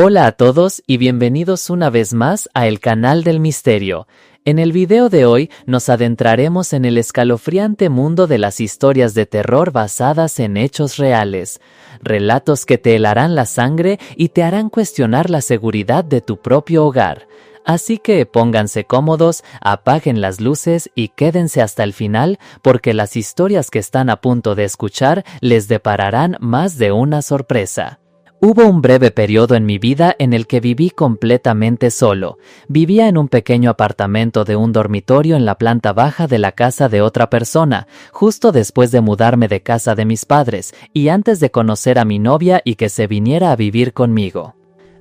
Hola a todos y bienvenidos una vez más a el canal del misterio. En el video de hoy nos adentraremos en el escalofriante mundo de las historias de terror basadas en hechos reales. Relatos que te helarán la sangre y te harán cuestionar la seguridad de tu propio hogar. Así que pónganse cómodos, apaguen las luces y quédense hasta el final porque las historias que están a punto de escuchar les depararán más de una sorpresa. Hubo un breve periodo en mi vida en el que viví completamente solo. Vivía en un pequeño apartamento de un dormitorio en la planta baja de la casa de otra persona, justo después de mudarme de casa de mis padres y antes de conocer a mi novia y que se viniera a vivir conmigo.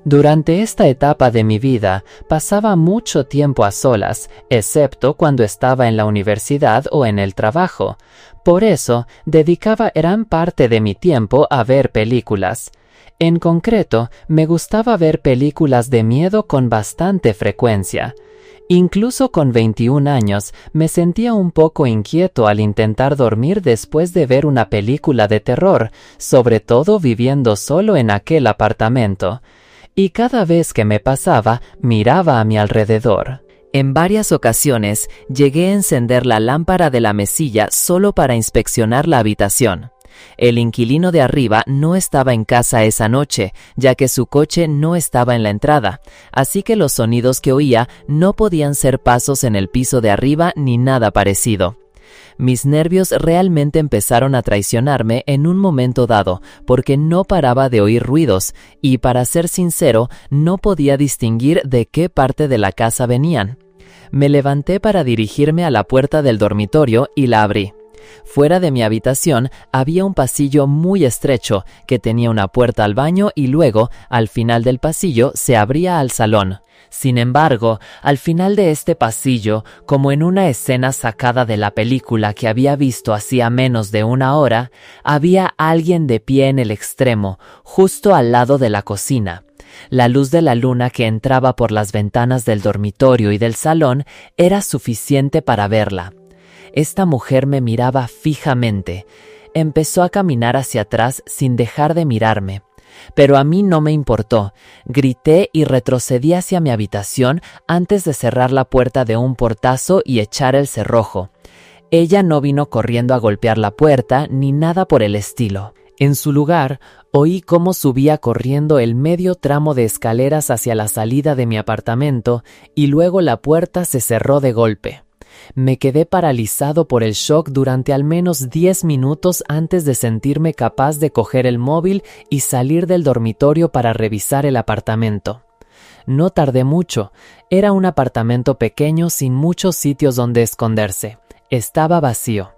Durante esta etapa de mi vida, pasaba mucho tiempo a solas, excepto cuando estaba en la universidad o en el trabajo. Por eso, dedicaba gran parte de mi tiempo a ver películas. En concreto, me gustaba ver películas de miedo con bastante frecuencia. Incluso con 21 años, me sentía un poco inquieto al intentar dormir después de ver una película de terror, sobre todo viviendo solo en aquel apartamento. Y cada vez que me pasaba, miraba a mi alrededor. En varias ocasiones, llegué a encender la lámpara de la mesilla solo para inspeccionar la habitación. El inquilino de arriba no estaba en casa esa noche, ya que su coche no estaba en la entrada, así que los sonidos que oía no podían ser pasos en el piso de arriba ni nada parecido. Mis nervios realmente empezaron a traicionarme en un momento dado, porque no paraba de oír ruidos, y para ser sincero, no podía distinguir de qué parte de la casa venían. Me levanté para dirigirme a la puerta del dormitorio y la abrí. Fuera de mi habitación había un pasillo muy estrecho que tenía una puerta al baño y luego, al final del pasillo, se abría al salón. Sin embargo, al final de este pasillo, como en una escena sacada de la película que había visto hacía menos de una hora, había alguien de pie en el extremo, justo al lado de la cocina. La luz de la luna que entraba por las ventanas del dormitorio y del salón era suficiente para verla. Esta mujer me miraba fijamente. Empezó a caminar hacia atrás sin dejar de mirarme. Pero a mí no me importó. Grité y retrocedí hacia mi habitación antes de cerrar la puerta de un portazo y echar el cerrojo. Ella no vino corriendo a golpear la puerta ni nada por el estilo. En su lugar, oí cómo subía corriendo el medio tramo de escaleras hacia la salida de mi apartamento y luego la puerta se cerró de golpe. Me quedé paralizado por el shock durante al menos 10 minutos antes de sentirme capaz de coger el móvil y salir del dormitorio para revisar el apartamento. No tardé mucho. Era un apartamento pequeño sin muchos sitios donde esconderse. Estaba vacío.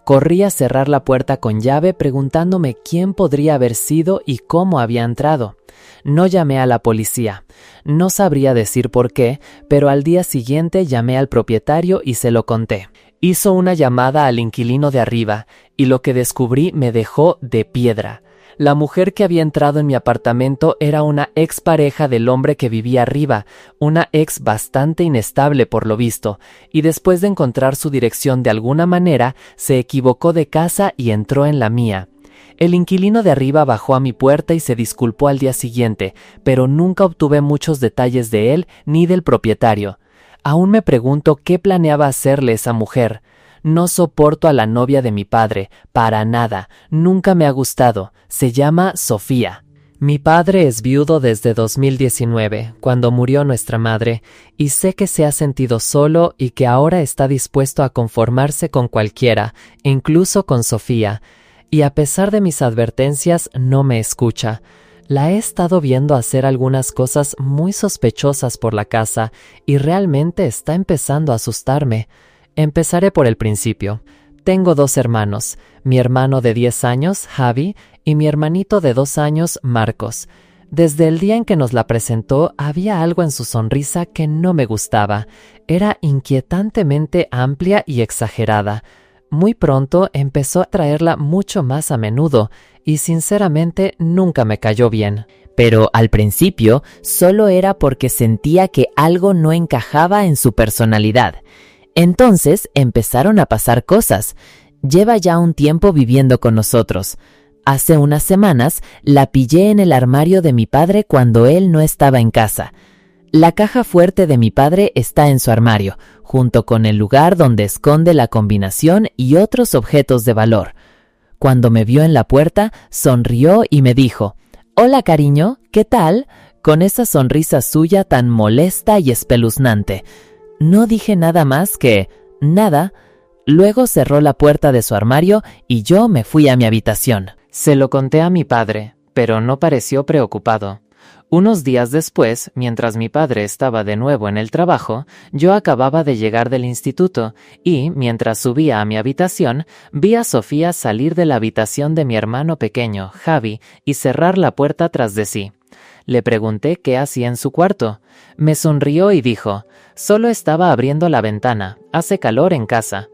Corrí a cerrar la puerta con llave preguntándome quién podría haber sido y cómo había entrado. No llamé a la policía. No sabría decir por qué, pero al día siguiente llamé al propietario y se lo conté. Hizo una llamada al inquilino de arriba y lo que descubrí me dejó de piedra. La mujer que había entrado en mi apartamento era una expareja del hombre que vivía arriba, una ex bastante inestable por lo visto, y después de encontrar su dirección de alguna manera, se equivocó de casa y entró en la mía. El inquilino de arriba bajó a mi puerta y se disculpó al día siguiente, pero nunca obtuve muchos detalles de él ni del propietario. Aún me pregunto qué planeaba hacerle esa mujer. No soporto a la novia de mi padre, para nada, nunca me ha gustado. Se llama Sofía. Mi padre es viudo desde 2019, cuando murió nuestra madre, y sé que se ha sentido solo y que ahora está dispuesto a conformarse con cualquiera, incluso con Sofía. Y a pesar de mis advertencias, no me escucha. La he estado viendo hacer algunas cosas muy sospechosas por la casa y realmente está empezando a asustarme. Empezaré por el principio. Tengo 2 hermanos, mi hermano de 10 años, Javi, y mi hermanito de 2 años, Marcos. Desde el día en que nos la presentó, había algo en su sonrisa que no me gustaba. Era inquietantemente amplia y exagerada. Muy pronto empezó a traerla mucho más a menudo y sinceramente nunca me cayó bien. Pero al principio solo era porque sentía que algo no encajaba en su personalidad. Entonces empezaron a pasar cosas. Lleva ya un tiempo viviendo con nosotros. Hace unas semanas la pillé en el armario de mi padre cuando él no estaba en casa. La caja fuerte de mi padre está en su armario, junto con el lugar donde esconde la combinación y otros objetos de valor. Cuando me vio en la puerta, sonrió y me dijo: «Hola, cariño, ¿qué tal?», con esa sonrisa suya tan molesta y espeluznante. No dije nada más que «nada». Luego cerró la puerta de su armario y yo me fui a mi habitación. Se lo conté a mi padre, pero no pareció preocupado. Unos días después, mientras mi padre estaba de nuevo en el trabajo, yo acababa de llegar del instituto y, mientras subía a mi habitación, vi a Sofía salir de la habitación de mi hermano pequeño, Javi, y cerrar la puerta tras de sí. Le pregunté qué hacía en su cuarto. Me sonrió y dijo: «Solo estaba abriendo la ventana, hace calor en casa».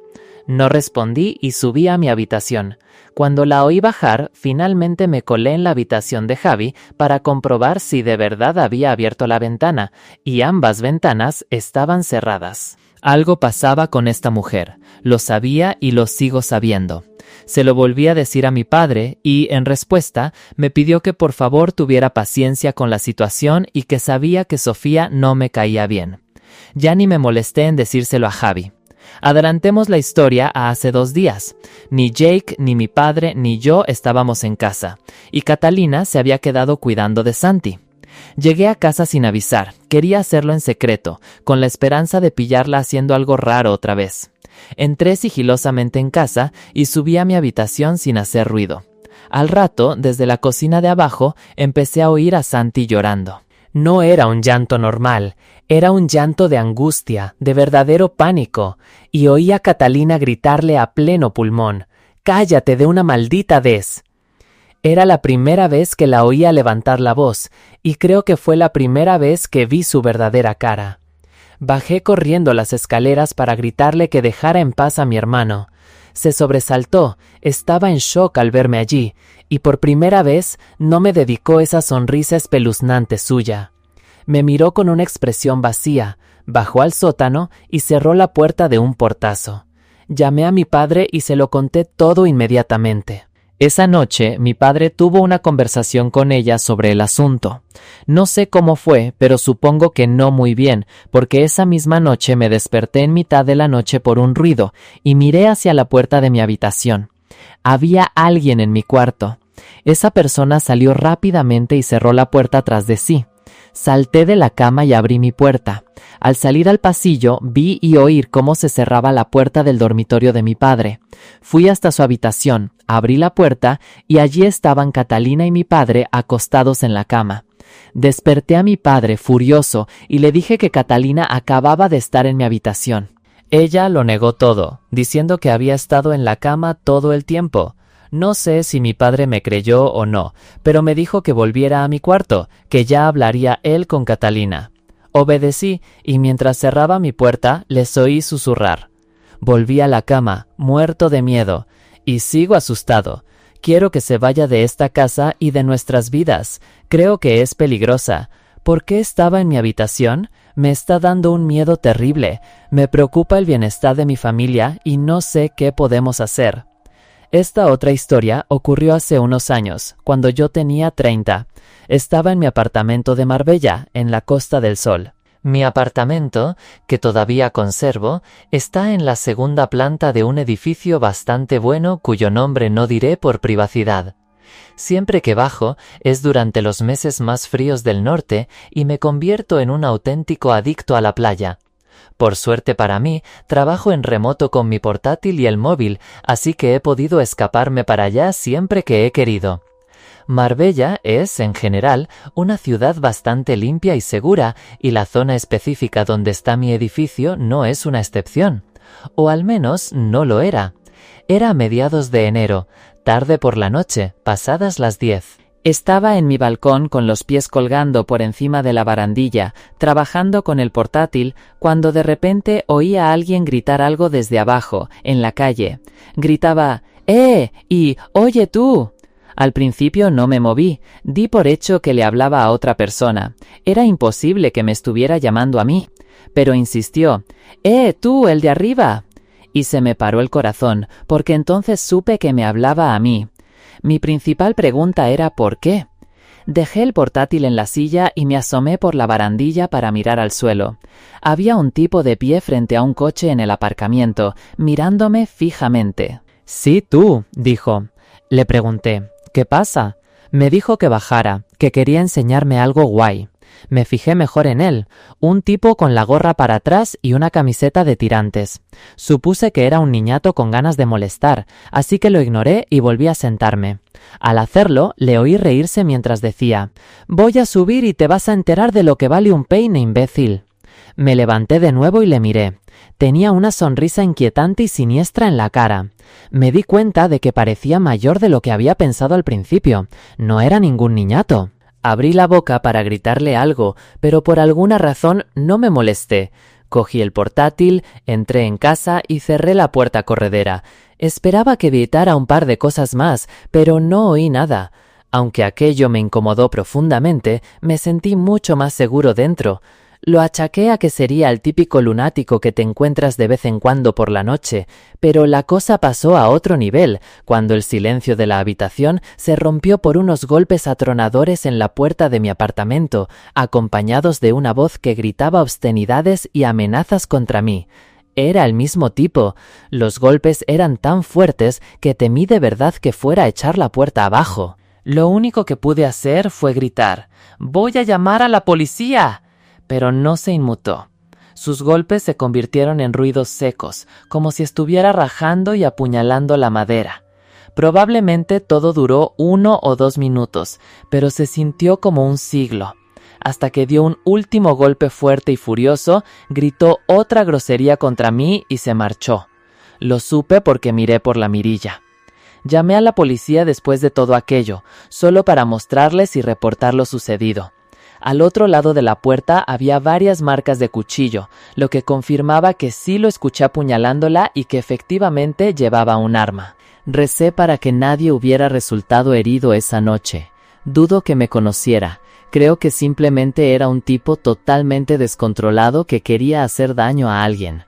No respondí y subí a mi habitación. Cuando la oí bajar, finalmente me colé en la habitación de Javi para comprobar si de verdad había abierto la ventana, y ambas ventanas estaban cerradas. Algo pasaba con esta mujer, lo sabía y lo sigo sabiendo. Se lo volví a decir a mi padre y, en respuesta, me pidió que por favor tuviera paciencia con la situación y que sabía que Sofía no me caía bien. Ya ni me molesté en decírselo a Javi. Adelantemos la historia a hace 2 días. Ni Jake, ni mi padre, ni yo estábamos en casa, y Catalina se había quedado cuidando de Santi. Llegué a casa sin avisar, quería hacerlo en secreto, con la esperanza de pillarla haciendo algo raro otra vez. Entré sigilosamente en casa y subí a mi habitación sin hacer ruido. Al rato, desde la cocina de abajo, empecé a oír a Santi llorando. No era un llanto normal, era un llanto de angustia, de verdadero pánico, y oí a Catalina gritarle a pleno pulmón: «¡Cállate de una maldita vez!». Era la primera vez que la oía levantar la voz, y creo que fue la primera vez que vi su verdadera cara. Bajé corriendo las escaleras para gritarle que dejara en paz a mi hermano. Se sobresaltó, estaba en shock al verme allí, y por primera vez no me dedicó esa sonrisa espeluznante suya. Me miró con una expresión vacía, bajó al sótano y cerró la puerta de un portazo. Llamé a mi padre y se lo conté todo inmediatamente. Esa noche mi padre tuvo una conversación con ella sobre el asunto. No sé cómo fue, pero supongo que no muy bien, porque esa misma noche me desperté en mitad de la noche por un ruido y miré hacia la puerta de mi habitación. Había alguien en mi cuarto. Esa persona salió rápidamente y cerró la puerta tras de sí. Salté de la cama y abrí mi puerta. Al salir al pasillo, vi y oí cómo se cerraba la puerta del dormitorio de mi padre. Fui hasta su habitación, abrí la puerta y allí estaban Catalina y mi padre acostados en la cama. Desperté a mi padre furioso y le dije que Catalina acababa de estar en mi habitación. Ella lo negó todo, diciendo que había estado en la cama todo el tiempo. No sé si mi padre me creyó o no, pero me dijo que volviera a mi cuarto, que ya hablaría él con Catalina. Obedecí y mientras cerraba mi puerta les oí susurrar. Volví a la cama, muerto de miedo, y sigo asustado. Quiero que se vaya de esta casa y de nuestras vidas. Creo que es peligrosa. ¿Por qué estaba en mi habitación? Me está dando un miedo terrible. Me preocupa el bienestar de mi familia y no sé qué podemos hacer. Esta otra historia ocurrió hace unos años, cuando yo tenía 30. Estaba en mi apartamento de Marbella, en la Costa del Sol. Mi apartamento, que todavía conservo, está en la segunda planta de un edificio bastante bueno cuyo nombre no diré por privacidad. Siempre que bajo es durante los meses más fríos del norte y me convierto en un auténtico adicto a la playa. Por suerte para mí, trabajo en remoto con mi portátil y el móvil, así que he podido escaparme para allá siempre que he querido. Marbella es, en general, una ciudad bastante limpia y segura, y la zona específica donde está mi edificio no es una excepción. O al menos no lo era. Era a mediados de enero, tarde por la noche, pasadas las 10. Estaba en mi balcón con los pies colgando por encima de la barandilla, trabajando con el portátil, cuando de repente oí a alguien gritar algo desde abajo, en la calle. Gritaba y «¡Oye tú!». Al principio no me moví, di por hecho que le hablaba a otra persona. Era imposible que me estuviera llamando a mí. Pero insistió, tú, el de arriba. Y se me paró el corazón, porque entonces supe que me hablaba a mí. Mi principal pregunta era ¿por qué? Dejé el portátil en la silla y me asomé por la barandilla para mirar al suelo. Había un tipo de pie frente a un coche en el aparcamiento, mirándome fijamente. «Sí, tú», dijo. Le pregunté, «¿Qué pasa?». Me dijo que bajara, que quería enseñarme algo guay. Me fijé mejor en él, un tipo con la gorra para atrás y una camiseta de tirantes. Supuse que era un niñato con ganas de molestar, así que lo ignoré y volví a sentarme. Al hacerlo, le oí reírse mientras decía, «Voy a subir y te vas a enterar de lo que vale un peine, imbécil». Me levanté de nuevo y le miré. Tenía una sonrisa inquietante y siniestra en la cara. Me di cuenta de que parecía mayor de lo que había pensado al principio. No era ningún niñato. Abrí la boca para gritarle algo, pero por alguna razón no me molesté. Cogí el portátil, entré en casa y cerré la puerta corredera. Esperaba que gritara un par de cosas más, pero no oí nada. Aunque aquello me incomodó profundamente, me sentí mucho más seguro dentro. Lo achaqué a que sería el típico lunático que te encuentras de vez en cuando por la noche, pero la cosa pasó a otro nivel, cuando el silencio de la habitación se rompió por unos golpes atronadores en la puerta de mi apartamento, acompañados de una voz que gritaba obscenidades y amenazas contra mí. Era el mismo tipo. Los golpes eran tan fuertes que temí de verdad que fuera a echar la puerta abajo. Lo único que pude hacer fue gritar, «¡Voy a llamar a la policía!». Pero no se inmutó. Sus golpes se convirtieron en ruidos secos, como si estuviera rajando y apuñalando la madera. Probablemente todo duró 1 o 2 minutos, pero se sintió como un siglo. Hasta que dio un último golpe fuerte y furioso, gritó otra grosería contra mí y se marchó. Lo supe porque miré por la mirilla. Llamé a la policía después de todo aquello, solo para mostrarles y reportar lo sucedido. Al otro lado de la puerta había varias marcas de cuchillo, lo que confirmaba que sí lo escuché apuñalándola y que efectivamente llevaba un arma. Recé para que nadie hubiera resultado herido esa noche. Dudo que me conociera. Creo que simplemente era un tipo totalmente descontrolado que quería hacer daño a alguien.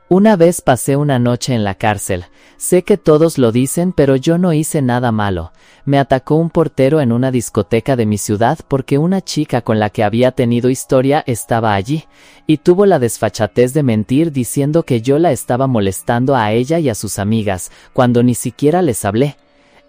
Una vez pasé una noche en la cárcel. Sé que todos lo dicen, pero yo no hice nada malo. Me atacó un portero en una discoteca de mi ciudad porque una chica con la que había tenido historia estaba allí, y tuvo la desfachatez de mentir diciendo que yo la estaba molestando a ella y a sus amigas, cuando ni siquiera les hablé.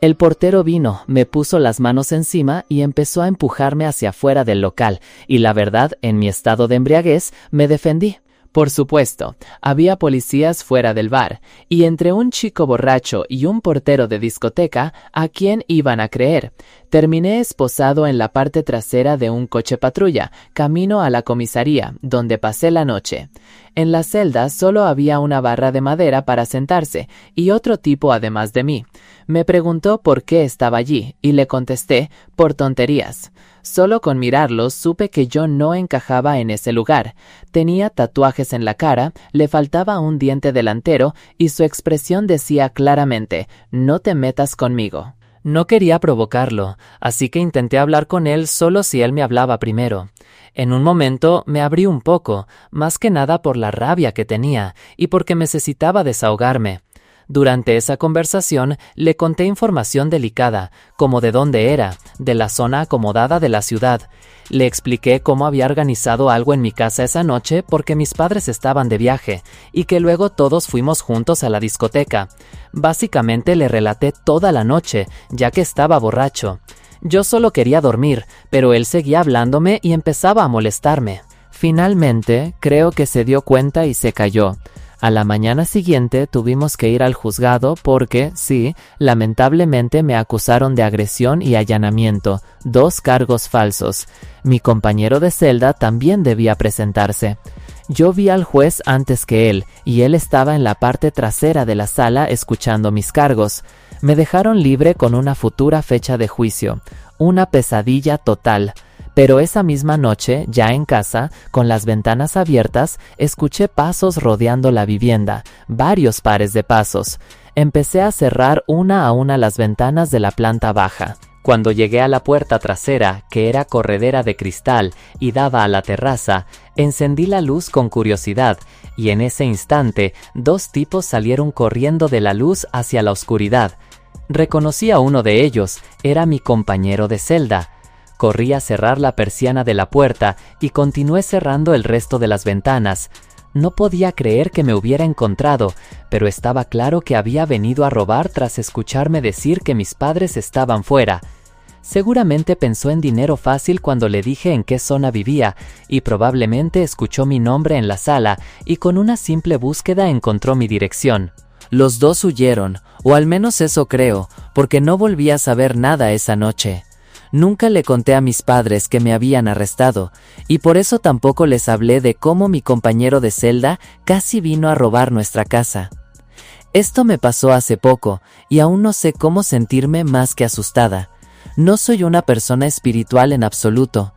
El portero vino, me puso las manos encima y empezó a empujarme hacia afuera del local, y la verdad, en mi estado de embriaguez, me defendí. Por supuesto, había policías fuera del bar, y entre un chico borracho y un portero de discoteca, ¿a quién iban a creer? Terminé esposado en la parte trasera de un coche patrulla, camino a la comisaría, donde pasé la noche. En la celda solo había una barra de madera para sentarse, y otro tipo además de mí. Me preguntó por qué estaba allí, y le contesté, por tonterías. Solo con mirarlos supe que yo no encajaba en ese lugar. Tenía tatuajes en la cara, le faltaba un diente delantero y su expresión decía claramente, «No te metas conmigo». No quería provocarlo, así que intenté hablar con él solo si él me hablaba primero. En un momento me abrí un poco, más que nada por la rabia que tenía y porque necesitaba desahogarme. Durante esa conversación le conté información delicada, como de dónde era, de la zona acomodada de la ciudad. Le expliqué cómo había organizado algo en mi casa esa noche porque mis padres estaban de viaje, y que luego todos fuimos juntos a la discoteca. Básicamente le relaté toda la noche, ya que estaba borracho. Yo solo quería dormir, pero él seguía hablándome y empezaba a molestarme. Finalmente, creo que se dio cuenta y se calló. A la mañana siguiente tuvimos que ir al juzgado porque, sí, lamentablemente me acusaron de agresión y allanamiento, 2 cargos falsos. Mi compañero de celda también debía presentarse. Yo vi al juez antes que él, y él estaba en la parte trasera de la sala escuchando mis cargos. Me dejaron libre con una futura fecha de juicio. Una pesadilla total. Pero esa misma noche, ya en casa, con las ventanas abiertas, escuché pasos rodeando la vivienda, varios pares de pasos. Empecé a cerrar una a una las ventanas de la planta baja. Cuando llegué a la puerta trasera, que era corredera de cristal y daba a la terraza, encendí la luz con curiosidad, y en ese instante, 2 tipos salieron corriendo de la luz hacia la oscuridad. Reconocí a uno de ellos, era mi compañero de celda. Corrí a cerrar la persiana de la puerta y continué cerrando el resto de las ventanas. No podía creer que me hubiera encontrado, pero estaba claro que había venido a robar tras escucharme decir que mis padres estaban fuera. Seguramente pensó en dinero fácil cuando le dije en qué zona vivía, y probablemente escuchó mi nombre en la sala y con una simple búsqueda encontró mi dirección. Los dos huyeron, o al menos eso creo, porque no volví a saber nada esa noche. Nunca le conté a mis padres que me habían arrestado, y por eso tampoco les hablé de cómo mi compañero de celda casi vino a robar nuestra casa. Esto me pasó hace poco, y aún no sé cómo sentirme más que asustada. No soy una persona espiritual en absoluto.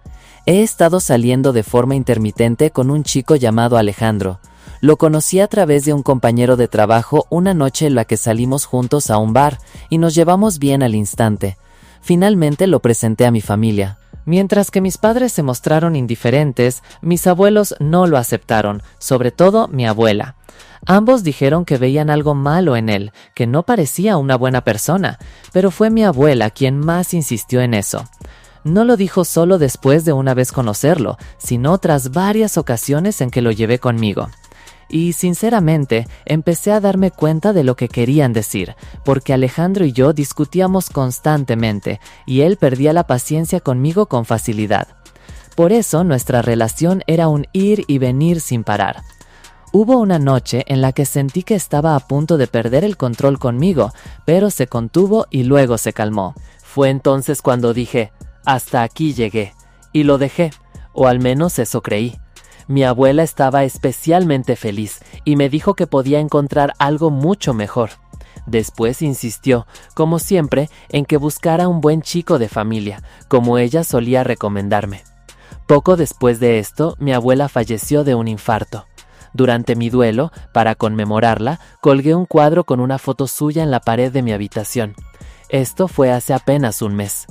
He estado saliendo de forma intermitente con un chico llamado Alejandro. Lo conocí a través de un compañero de trabajo una noche en la que salimos juntos a un bar, y nos llevamos bien al instante. Finalmente lo presenté a mi familia. Mientras que mis padres se mostraron indiferentes, mis abuelos no lo aceptaron, sobre todo mi abuela. Ambos dijeron que veían algo malo en él, que no parecía una buena persona, pero fue mi abuela quien más insistió en eso. No lo dijo solo después de una vez conocerlo, sino tras varias ocasiones en que lo llevé conmigo. Y sinceramente, empecé a darme cuenta de lo que querían decir, porque Alejandro y yo discutíamos constantemente, y él perdía la paciencia conmigo con facilidad. Por eso nuestra relación era un ir y venir sin parar. Hubo una noche en la que sentí que estaba a punto de perder el control conmigo, pero se contuvo y luego se calmó. Fue entonces cuando dije, hasta aquí llegué, y lo dejé, o al menos eso creí. Mi abuela estaba especialmente feliz y me dijo que podía encontrar algo mucho mejor. Después insistió, como siempre, en que buscara un buen chico de familia, como ella solía recomendarme. Poco después de esto, mi abuela falleció de un infarto. Durante mi duelo, para conmemorarla, colgué un cuadro con una foto suya en la pared de mi habitación. Esto fue hace apenas un mes.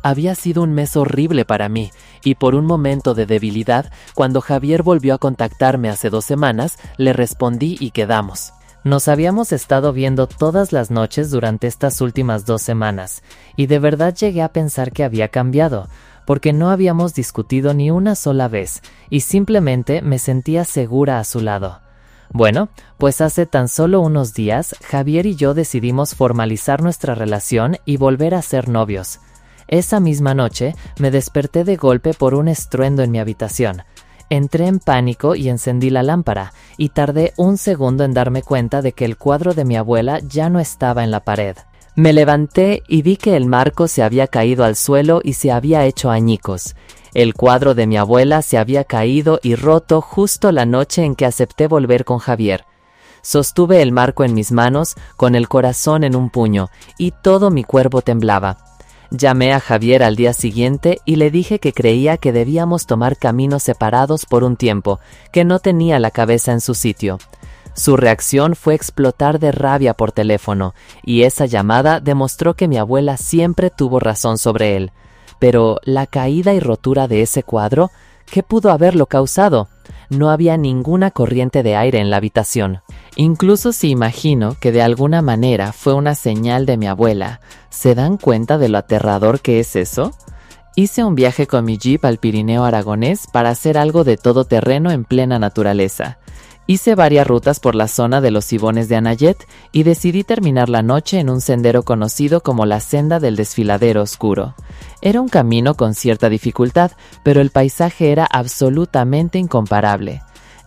Había sido un mes horrible para mí, y por un momento de debilidad, cuando Javier volvió a contactarme hace 2 semanas, le respondí y quedamos. Nos habíamos estado viendo todas las noches durante estas últimas 2 semanas, y de verdad llegué a pensar que había cambiado, porque no habíamos discutido ni una sola vez, y simplemente me sentía segura a su lado. Bueno, pues hace tan solo unos días, Javier y yo decidimos formalizar nuestra relación y volver a ser novios. Esa misma noche me desperté de golpe por un estruendo en mi habitación. Entré en pánico y encendí la lámpara, y tardé un segundo en darme cuenta de que el cuadro de mi abuela ya no estaba en la pared. Me levanté y vi que el marco se había caído al suelo y se había hecho añicos. El cuadro de mi abuela se había caído y roto justo la noche en que acepté volver con Javier. Sostuve el marco en mis manos, con el corazón en un puño, y todo mi cuerpo temblaba. Llamé a Javier al día siguiente y le dije que creía que debíamos tomar caminos separados por un tiempo, que no tenía la cabeza en su sitio. Su reacción fue explotar de rabia por teléfono, y esa llamada demostró que mi abuela siempre tuvo razón sobre él. Pero la caída y rotura de ese cuadro, ¿qué pudo haberlo causado? No había ninguna corriente de aire en la habitación. Incluso si imagino que de alguna manera fue una señal de mi abuela, ¿se dan cuenta de lo aterrador que es eso? Hice un viaje con mi Jeep al Pirineo aragonés para hacer algo de todoterreno en plena naturaleza. Hice varias rutas por la zona de los Sibones de Anayet y decidí terminar la noche en un sendero conocido como la Senda del Desfiladero Oscuro. Era un camino con cierta dificultad, pero el paisaje era absolutamente incomparable.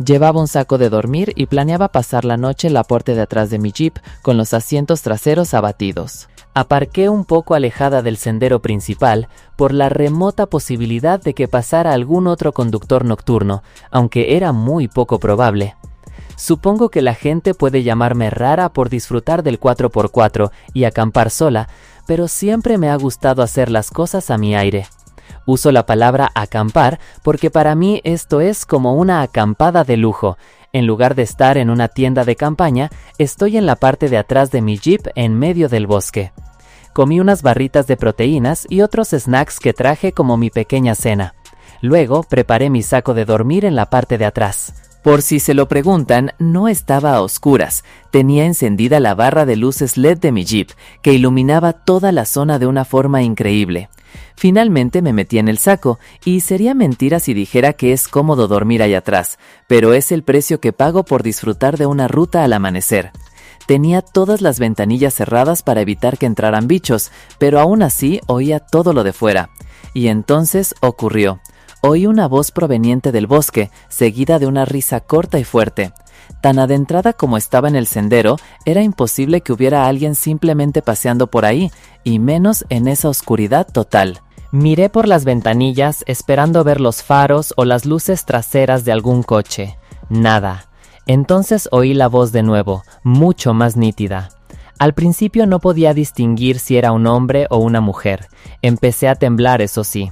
Llevaba un saco de dormir y planeaba pasar la noche en la parte de atrás de mi Jeep con los asientos traseros abatidos. Aparqué un poco alejada del sendero principal por la remota posibilidad de que pasara algún otro conductor nocturno, aunque era muy poco probable. Supongo que la gente puede llamarme rara por disfrutar del 4x4 y acampar sola, pero siempre me ha gustado hacer las cosas a mi aire. Uso la palabra acampar porque para mí esto es como una acampada de lujo. En lugar de estar en una tienda de campaña, estoy en la parte de atrás de mi Jeep en medio del bosque. Comí unas barritas de proteínas y otros snacks que traje como mi pequeña cena. Luego preparé mi saco de dormir en la parte de atrás. Por si se lo preguntan, no estaba a oscuras. Tenía encendida la barra de luces LED de mi Jeep, que iluminaba toda la zona de una forma increíble. Finalmente me metí en el saco, y sería mentira si dijera que es cómodo dormir ahí atrás, pero es el precio que pago por disfrutar de una ruta al amanecer. Tenía todas las ventanillas cerradas para evitar que entraran bichos, pero aún así oía todo lo de fuera. Y entonces ocurrió. Oí una voz proveniente del bosque, seguida de una risa corta y fuerte. Tan adentrada como estaba en el sendero, era imposible que hubiera alguien simplemente paseando por ahí, y menos en esa oscuridad total. Miré por las ventanillas esperando ver los faros o las luces traseras de algún coche. Nada. Entonces oí la voz de nuevo, mucho más nítida. Al principio no podía distinguir si era un hombre o una mujer. Empecé a temblar, eso sí.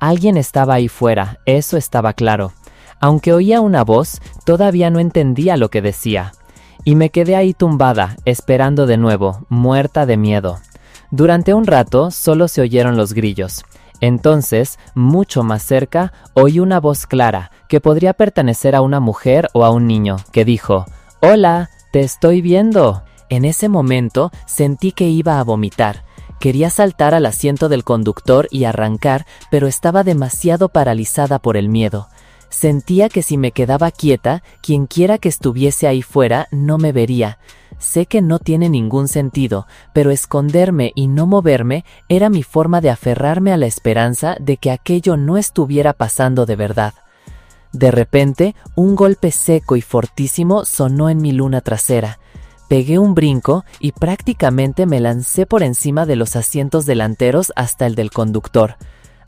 Alguien estaba ahí fuera, eso estaba claro. Aunque oía una voz, todavía no entendía lo que decía. Y me quedé ahí tumbada, esperando de nuevo, muerta de miedo. Durante un rato solo se oyeron los grillos. Entonces, mucho más cerca, oí una voz clara, que podría pertenecer a una mujer o a un niño, que dijo: «Hola, te estoy viendo». En ese momento sentí que iba a vomitar. Quería saltar al asiento del conductor y arrancar, pero estaba demasiado paralizada por el miedo. Sentía que si me quedaba quieta, quienquiera que estuviese ahí fuera no me vería. Sé que no tiene ningún sentido, pero esconderme y no moverme era mi forma de aferrarme a la esperanza de que aquello no estuviera pasando de verdad. De repente, un golpe seco y fortísimo sonó en mi luna trasera. Pegué un brinco y prácticamente me lancé por encima de los asientos delanteros hasta el del conductor.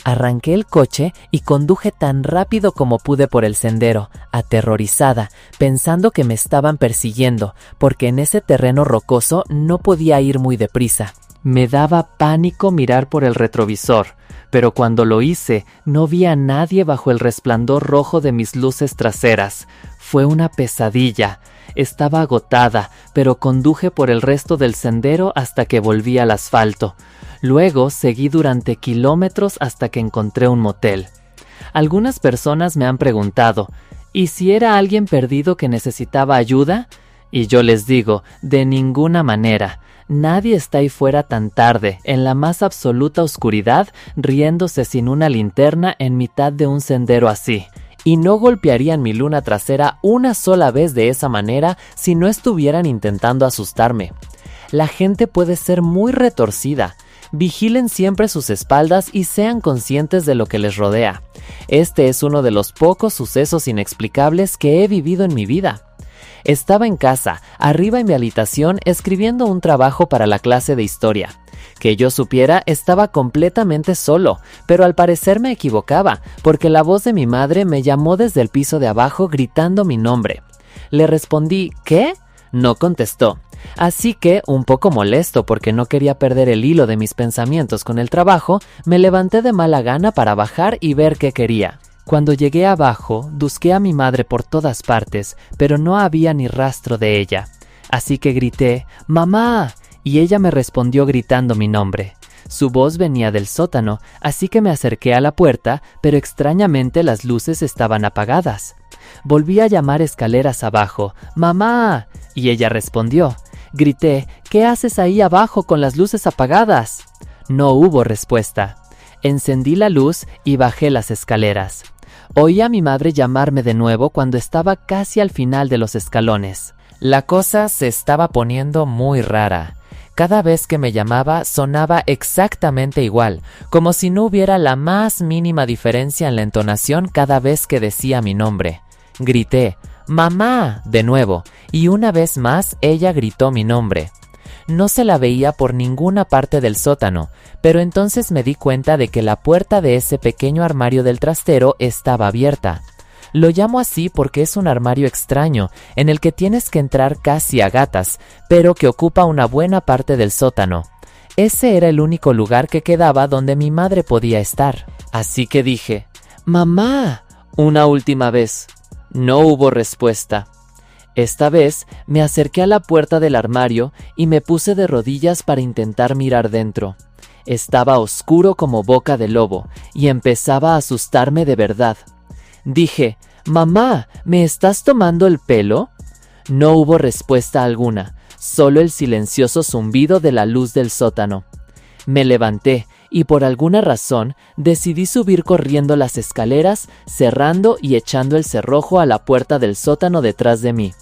Arranqué el coche y conduje tan rápido como pude por el sendero, aterrorizada, pensando que me estaban persiguiendo, porque en ese terreno rocoso no podía ir muy deprisa. Me daba pánico mirar por el retrovisor, pero cuando lo hice, no vi a nadie bajo el resplandor rojo de mis luces traseras. Fue una pesadilla. Estaba agotada, pero conduje por el resto del sendero hasta que volví al asfalto. Luego seguí durante kilómetros hasta que encontré un motel. Algunas personas me han preguntado, ¿y si era alguien perdido que necesitaba ayuda? Y yo les digo, de ninguna manera. Nadie está ahí fuera tan tarde, en la más absoluta oscuridad, riéndose sin una linterna en mitad de un sendero así. Y no golpearían mi luna trasera una sola vez de esa manera si no estuvieran intentando asustarme. La gente puede ser muy retorcida. Vigilen siempre sus espaldas y sean conscientes de lo que les rodea. Este es uno de los pocos sucesos inexplicables que he vivido en mi vida. Estaba en casa, arriba en mi habitación, escribiendo un trabajo para la clase de historia. Que yo supiera, estaba completamente solo, pero al parecer me equivocaba, porque la voz de mi madre me llamó desde el piso de abajo gritando mi nombre. Le respondí, ¿qué? No contestó. Así que, un poco molesto porque no quería perder el hilo de mis pensamientos con el trabajo, me levanté de mala gana para bajar y ver qué quería. Cuando llegué abajo, busqué a mi madre por todas partes, pero no había ni rastro de ella. Así que grité, ¡Mamá! Y ella me respondió gritando mi nombre. Su voz venía del sótano, así que me acerqué a la puerta, pero extrañamente las luces estaban apagadas. Volví a llamar escaleras abajo, ¡Mamá! Y ella respondió. Grité, ¿qué haces ahí abajo con las luces apagadas? No hubo respuesta. Encendí la luz y bajé las escaleras. Oí a mi madre llamarme de nuevo cuando estaba casi al final de los escalones. La cosa se estaba poniendo muy rara. Cada vez que me llamaba sonaba exactamente igual, como si no hubiera la más mínima diferencia en la entonación cada vez que decía mi nombre. Grité, ¡Mamá!, de nuevo, y una vez más ella gritó mi nombre. No se la veía por ninguna parte del sótano, pero entonces me di cuenta de que la puerta de ese pequeño armario del trastero estaba abierta. Lo llamo así porque es un armario extraño, en el que tienes que entrar casi a gatas, pero que ocupa una buena parte del sótano. Ese era el único lugar que quedaba donde mi madre podía estar. Así que dije, ¡Mamá!, una última vez. No hubo respuesta. Esta vez me acerqué a la puerta del armario y me puse de rodillas para intentar mirar dentro. Estaba oscuro como boca de lobo y empezaba a asustarme de verdad. Dije, «Mamá, ¿me estás tomando el pelo?». No hubo respuesta alguna, solo el silencioso zumbido de la luz del sótano. Me levanté y por alguna razón decidí subir corriendo las escaleras, cerrando y echando el cerrojo a la puerta del sótano detrás de mí.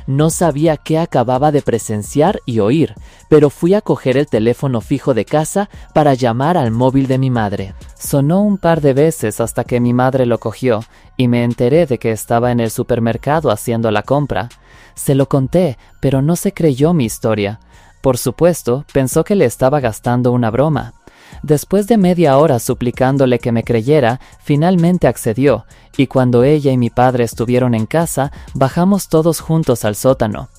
No sabía qué acababa de presenciar y oír, pero fui a coger el teléfono fijo de casa para llamar al móvil de mi madre. Sonó un par de veces hasta que mi madre lo cogió y me enteré de que estaba en el supermercado haciendo la compra. Se lo conté, pero no se creyó mi historia. Por supuesto, pensó que le estaba gastando una broma. Después de media hora suplicándole que me creyera, finalmente accedió, y cuando ella y mi padre estuvieron en casa, bajamos todos juntos al sótano.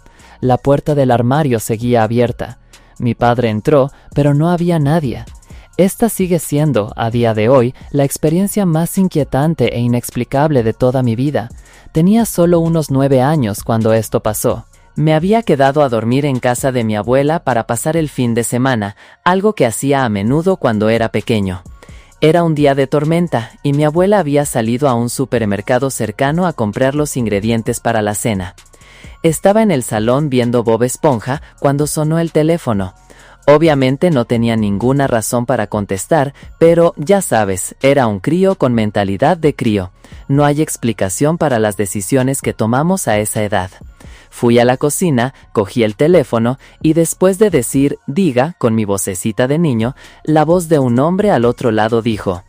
La puerta del armario seguía abierta. Mi padre entró, pero no había nadie. Esta sigue siendo, a día de hoy, la experiencia más inquietante e inexplicable de toda mi vida. Tenía solo unos 9 años cuando esto pasó. Me había quedado a dormir en casa de mi abuela para pasar el fin de semana, algo que hacía a menudo cuando era pequeño. Era un día de tormenta y mi abuela había salido a un supermercado cercano a comprar los ingredientes para la cena. Estaba en el salón viendo Bob Esponja cuando sonó el teléfono. Obviamente no tenía ninguna razón para contestar, pero ya sabes, era un crío con mentalidad de crío. No hay explicación para las decisiones que tomamos a esa edad. Fui a la cocina, cogí el teléfono y después de decir «diga» con mi vocecita de niño, la voz de un hombre al otro lado dijo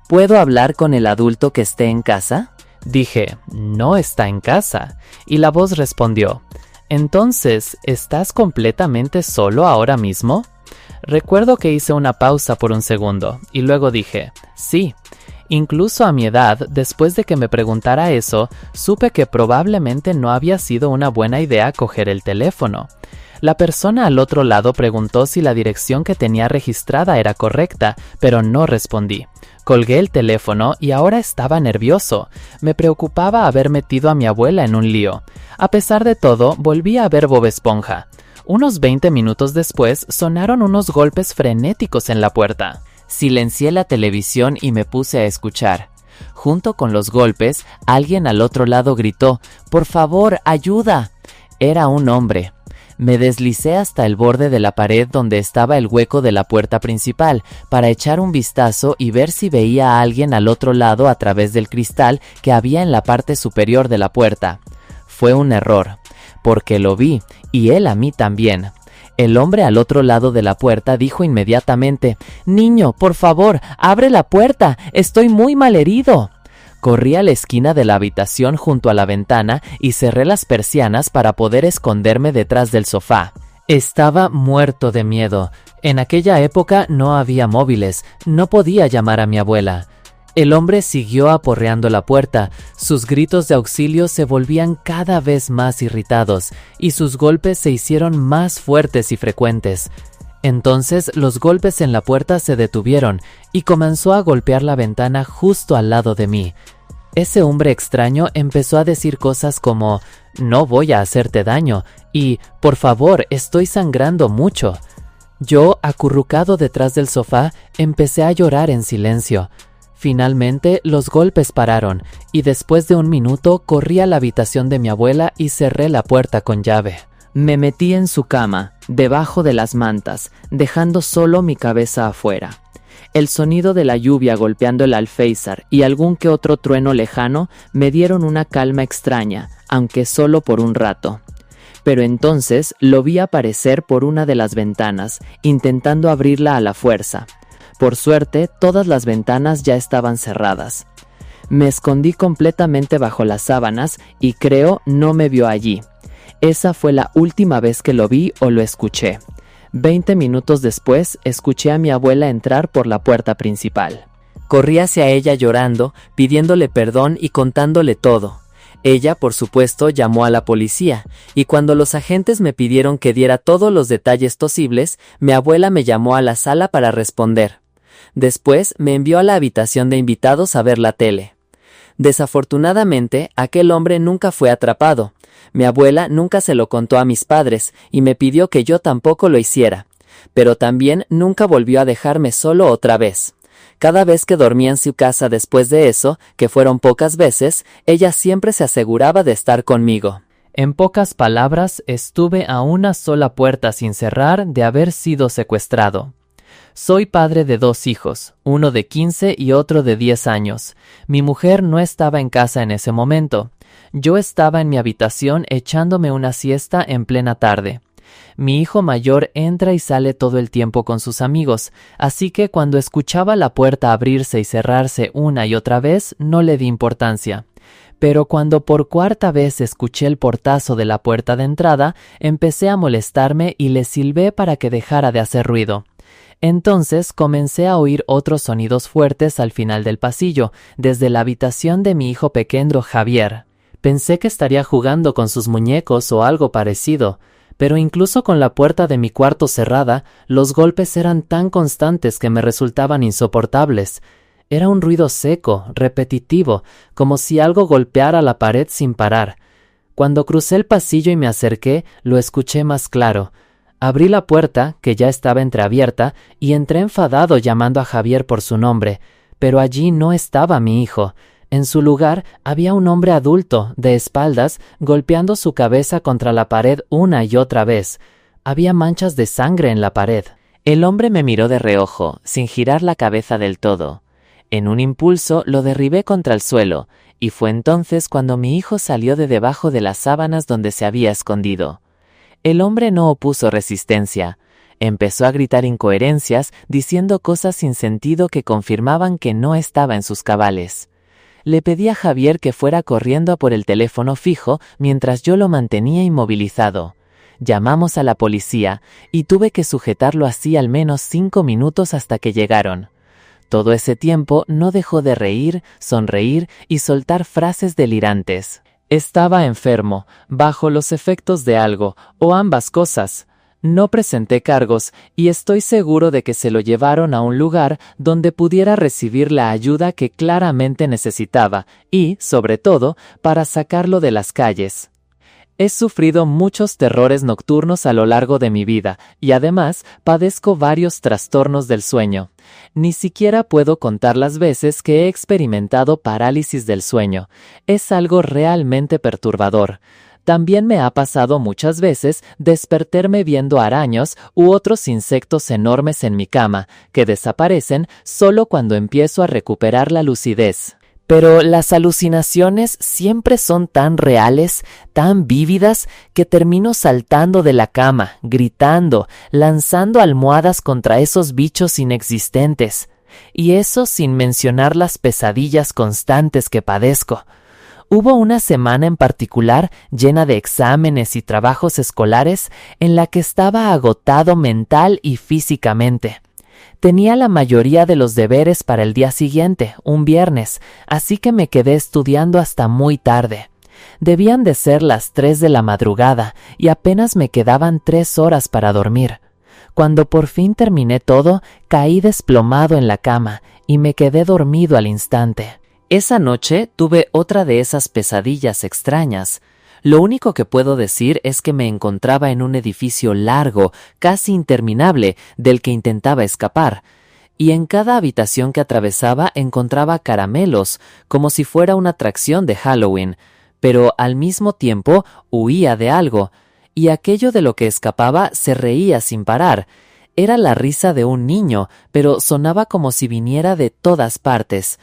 «¿Puedo hablar con el adulto que esté en casa?». Dije «no está en casa» y la voz respondió «¿Entonces, estás completamente solo ahora mismo?». Recuerdo que hice una pausa por un segundo y luego dije «sí». Incluso a mi edad, después de que me preguntara eso, supe que probablemente no había sido una buena idea coger el teléfono. La persona al otro lado preguntó si la dirección que tenía registrada era correcta, pero no respondí. Colgué el teléfono y ahora estaba nervioso. Me preocupaba haber metido a mi abuela en un lío. A pesar de todo, volví a ver Bob Esponja. Unos 20 minutos después, sonaron unos golpes frenéticos en la puerta. Silencié la televisión y me puse a escuchar. Junto con los golpes, alguien al otro lado gritó «¡Por favor, ayuda!». Era un hombre. Me deslicé hasta el borde de la pared donde estaba el hueco de la puerta principal para echar un vistazo y ver si veía a alguien al otro lado a través del cristal que había en la parte superior de la puerta. Fue un error, porque lo vi y él a mí también. El hombre al otro lado de la puerta dijo inmediatamente «Niño, por favor, abre la puerta, estoy muy malherido». Corrí a la esquina de la habitación junto a la ventana y cerré las persianas para poder esconderme detrás del sofá. Estaba muerto de miedo. En aquella época no había móviles, no podía llamar a mi abuela. El hombre siguió aporreando la puerta, sus gritos de auxilio se volvían cada vez más irritados y sus golpes se hicieron más fuertes y frecuentes. Entonces los golpes en la puerta se detuvieron y comenzó a golpear la ventana justo al lado de mí. Ese hombre extraño empezó a decir cosas como «no voy a hacerte daño» y «por favor, estoy sangrando mucho». Yo, acurrucado detrás del sofá, empecé a llorar en silencio. Finalmente, los golpes pararon y después de un minuto corrí a la habitación de mi abuela y cerré la puerta con llave. Me metí en su cama, debajo de las mantas, dejando solo mi cabeza afuera. El sonido de la lluvia golpeando el alféizar y algún que otro trueno lejano me dieron una calma extraña, aunque solo por un rato. Pero entonces lo vi aparecer por una de las ventanas, intentando abrirla a la fuerza. Por suerte, todas las ventanas ya estaban cerradas. Me escondí completamente bajo las sábanas y creo no me vio allí. Esa fue la última vez que lo vi o lo escuché. 20 minutos después, escuché a mi abuela entrar por la puerta principal. Corrí hacia ella llorando, pidiéndole perdón y contándole todo. Ella, por supuesto, llamó a la policía, y cuando los agentes me pidieron que diera todos los detalles posibles, mi abuela me llamó a la sala para responder. Después me envió a la habitación de invitados a ver la tele. Desafortunadamente, aquel hombre nunca fue atrapado. Mi abuela nunca se lo contó a mis padres y me pidió que yo tampoco lo hiciera. Pero también nunca volvió a dejarme solo otra vez. Cada vez que dormía en su casa después de eso, que fueron pocas veces, ella siempre se aseguraba de estar conmigo. En pocas palabras, estuve a una sola puerta sin cerrar de haber sido secuestrado. Soy padre de 2 hijos, uno de 15 y otro de 10 años. Mi mujer no estaba en casa en ese momento. Yo estaba en mi habitación echándome una siesta en plena tarde. Mi hijo mayor entra y sale todo el tiempo con sus amigos, así que cuando escuchaba la puerta abrirse y cerrarse una y otra vez, no le di importancia. Pero cuando por 4ª vez escuché el portazo de la puerta de entrada, empecé a molestarme y le silbé para que dejara de hacer ruido. Entonces comencé a oír otros sonidos fuertes al final del pasillo, desde la habitación de mi hijo pequeño Javier. Pensé que estaría jugando con sus muñecos o algo parecido, pero incluso con la puerta de mi cuarto cerrada, los golpes eran tan constantes que me resultaban insoportables. Era un ruido seco, repetitivo, como si algo golpeara la pared sin parar. Cuando crucé el pasillo y me acerqué, lo escuché más claro. Abrí la puerta, que ya estaba entreabierta, y entré enfadado llamando a Javier por su nombre, pero allí no estaba mi hijo. En su lugar había un hombre adulto, de espaldas, golpeando su cabeza contra la pared una y otra vez. Había manchas de sangre en la pared. El hombre me miró de reojo, sin girar la cabeza del todo. En un impulso lo derribé contra el suelo, y fue entonces cuando mi hijo salió de debajo de las sábanas donde se había escondido. El hombre no opuso resistencia. Empezó a gritar incoherencias, diciendo cosas sin sentido que confirmaban que no estaba en sus cabales. Le pedí a Javier que fuera corriendo a por el teléfono fijo mientras yo lo mantenía inmovilizado. Llamamos a la policía y tuve que sujetarlo así al menos 5 minutos hasta que llegaron. Todo ese tiempo no dejó de reír, sonreír y soltar frases delirantes. Estaba enfermo, bajo los efectos de algo, o ambas cosas. No presenté cargos y estoy seguro de que se lo llevaron a un lugar donde pudiera recibir la ayuda que claramente necesitaba y, sobre todo, para sacarlo de las calles. He sufrido muchos terrores nocturnos a lo largo de mi vida y además padezco varios trastornos del sueño. Ni siquiera puedo contar las veces que he experimentado parálisis del sueño. Es algo realmente perturbador. También me ha pasado muchas veces despertarme viendo arañas u otros insectos enormes en mi cama, que desaparecen solo cuando empiezo a recuperar la lucidez. Pero las alucinaciones siempre son tan reales, tan vívidas, que termino saltando de la cama, gritando, lanzando almohadas contra esos bichos inexistentes. Y eso sin mencionar las pesadillas constantes que padezco. Hubo una semana en particular llena de exámenes y trabajos escolares en la que estaba agotado mental y físicamente. Tenía la mayoría de los deberes para el día siguiente, un viernes, así que me quedé estudiando hasta muy tarde. Debían de ser las 3 de la madrugada y apenas me quedaban 3 horas para dormir. Cuando por fin terminé todo, caí desplomado en la cama y me quedé dormido al instante. Esa noche tuve otra de esas pesadillas extrañas. Lo único que puedo decir es que me encontraba en un edificio largo, casi interminable, del que intentaba escapar. Y en cada habitación que atravesaba encontraba caramelos, como si fuera una atracción de Halloween. Pero al mismo tiempo huía de algo, y aquello de lo que escapaba se reía sin parar. Era la risa de un niño, pero sonaba como si viniera de todas partes.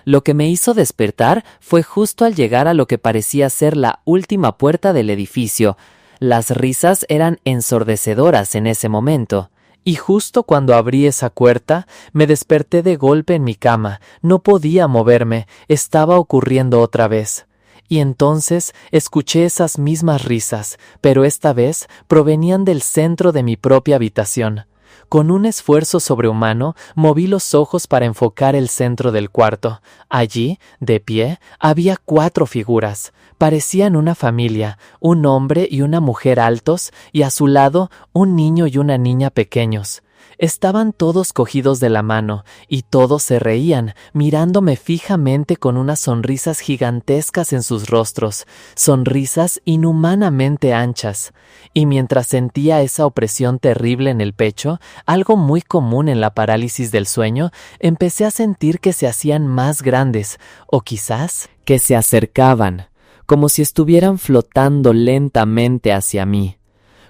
Lo que me hizo despertar fue justo al llegar a lo que parecía ser la última puerta del edificio. Las risas eran ensordecedoras en ese momento. Y justo cuando abrí esa puerta, me desperté de golpe en mi cama. No podía moverme, estaba ocurriendo otra vez. Y entonces escuché esas mismas risas, pero esta vez provenían del centro de mi propia habitación. Con un esfuerzo sobrehumano, moví los ojos para enfocar el centro del cuarto. Allí, de pie, había 4 figuras. Parecían una familia, un hombre y una mujer altos, y a su lado, un niño y una niña pequeños. Estaban todos cogidos de la mano, y todos se reían, mirándome fijamente con unas sonrisas gigantescas en sus rostros, sonrisas inhumanamente anchas. Y mientras sentía esa opresión terrible en el pecho, algo muy común en la parálisis del sueño, empecé a sentir que se hacían más grandes, o quizás que se acercaban, como si estuvieran flotando lentamente hacia mí.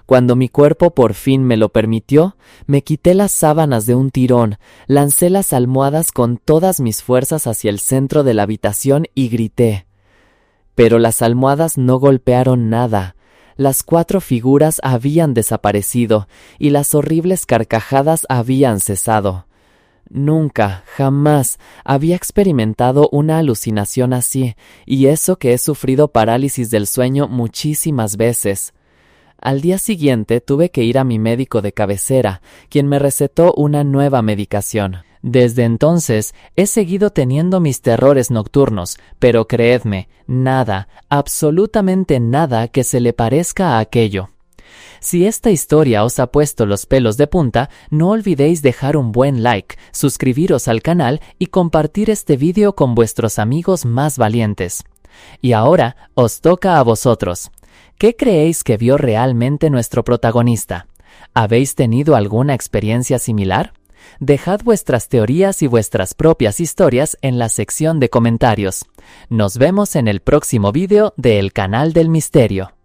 Cuando mi cuerpo por fin me lo permitió, me quité las sábanas de un tirón, lancé las almohadas con todas mis fuerzas hacia el centro de la habitación y grité. Pero las almohadas no golpearon nada. Las 4 figuras habían desaparecido y las horribles carcajadas habían cesado. Nunca, jamás, había experimentado una alucinación así, y eso que he sufrido parálisis del sueño muchísimas veces. Al día siguiente tuve que ir a mi médico de cabecera, quien me recetó una nueva medicación. Desde entonces he seguido teniendo mis terrores nocturnos, pero creedme, nada, absolutamente nada que se le parezca a aquello. Si esta historia os ha puesto los pelos de punta, no olvidéis dejar un buen like, suscribiros al canal y compartir este vídeo con vuestros amigos más valientes. Y ahora os toca a vosotros. ¿Qué creéis que vio realmente nuestro protagonista? ¿Habéis tenido alguna experiencia similar? Dejad vuestras teorías y vuestras propias historias en la sección de comentarios. Nos vemos en el próximo vídeo de El Canal del Misterio.